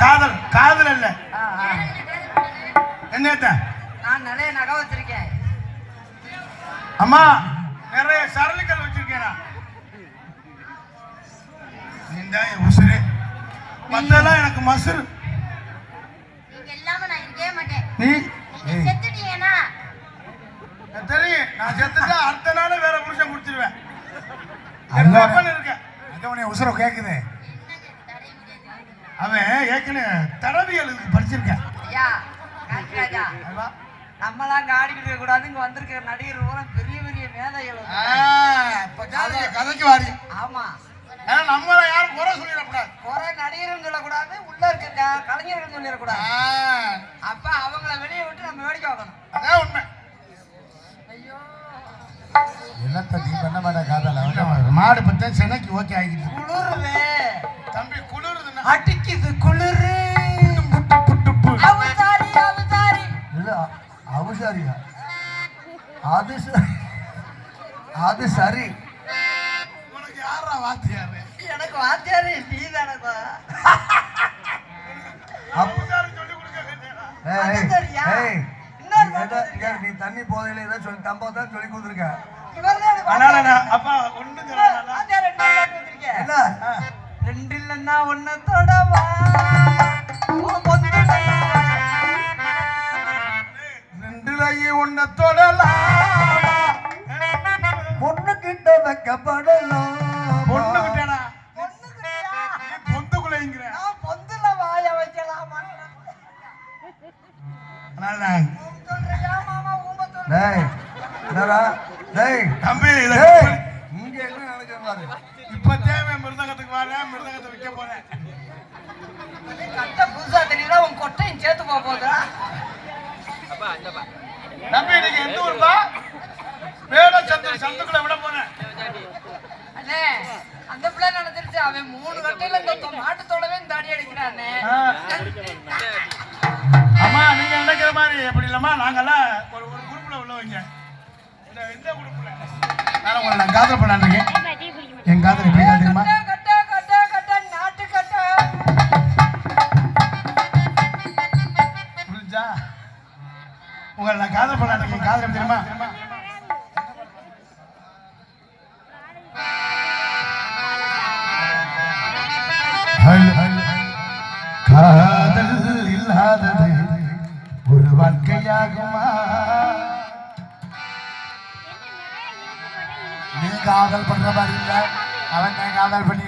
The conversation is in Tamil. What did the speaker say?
காதல் காதல் இல்ல. என்னத்த நான் நிறைய நகை வச்சிருக்கேன். அம்மா நிறைய சரளுக்கள் வச்சிருக்கேனா? நீங்க உசுரு மத்தெல்லாம் எனக்கு மசுரு. நீங்க இல்லாம நான் இருக்கவே மாட்டேன். நீ செத்துட்டீங்கன்னா தெரியும். நான் செத்துட்டா அடுத்த நாள் வேற புருஷன் முடிச்சிருவேன். உசுர கேக்குது. அவன் ஏற்கனவே தடவியல் படிச்சிருக்கேன். நம்மளாம் ஆடிக்கிட்டு இருக்க கூடாது. இங்க வந்திருக்கிற நடிகர் பூரா பெரிய பெரிய மேதைகள். கதைக்கு வாரி. ஆமா, நம்மள யாரும் குறை சொல்லிடக்கூடாது. குறை நடிகரும் சொல்லக்கூடாது, உள்ள இருக்க கலைஞர்கள் சொல்லிடக்கூடாது. அப்ப அவங்கள வெளியே விட்டு நம்ம வேடிக்கை பார்க்கணும். அதான் உண்மை. ஐயோ, என்னத்த நீ பண்ண மாட்டா காதல மாடு பத்த சென்னைக்கு ஓகே ஆகிட்டு குளிருது தம்பி. குளிருதுன்னா அடிக்குது குளிரு. அவசாரி அவசாரி இல்ல அவசாரியா? அது அது சரி. உனக்கு யாரா வாத்தியாரு? எனக்கு வாத்தியாரு நீ தானப்பா. நீ தண்ணி போதையில ஏதோ சொல்லி தம்பா தான் சொல்லி கொடுத்துருக்க. ரெண்டு இல்லன்னா ஒன்னத்தோட வா. ரெண்டுலயே ஒன்னத்தோடலாம். பொண்ணு கிட்ட வைக்கப்படலாம். பொண்ணு கிட்டடா பொந்துக்குள்ளேங்கிற பொந்துல வாய வைக்கலாம். தம்பி இங்க என்ன நடக்குது? இப்ப தேவை மிருதங்கத்துக்கு வரேன், மிருதங்கத்தை விற்க போறேன். கட்ட புதுசா தெரியல, உன் கொட்டையும் சேர்த்து போக போதா? தம்பி நீங்க எந்த ஊருப்பா? வேட சந்துக்குள்ள விட போறேன். அண்ணே, அந்த பிள்ளை நடந்துருச்சு. அவன் 3 கட்டையில இந்த மாட்டுத்தோடவே தாடி அடிக்கிறானே. அம்மா நீங்க நினைக்கிற மாதிரி எப்படி இல்லம்மா, நாங்கெல்லாம் ஒரு குரூப்ல உள்ளவங்க. இந்த குரூப்ல நான் உங்களை காதல் பண்ணாங்க. என் காதல் எப்படி தெரியுமா? நாட்டு கட்ட புரிஞ்சா? உங்களை நான் காதல் பண்ணாங்க. காதல் எப்படி தெரியுமா? காதல் இல்லாதது ஒரு வாழ்க்கையாகுமா? நீ காதல் பண்ற மாதிரி இல்ல, அவன் காதல் பண்ணி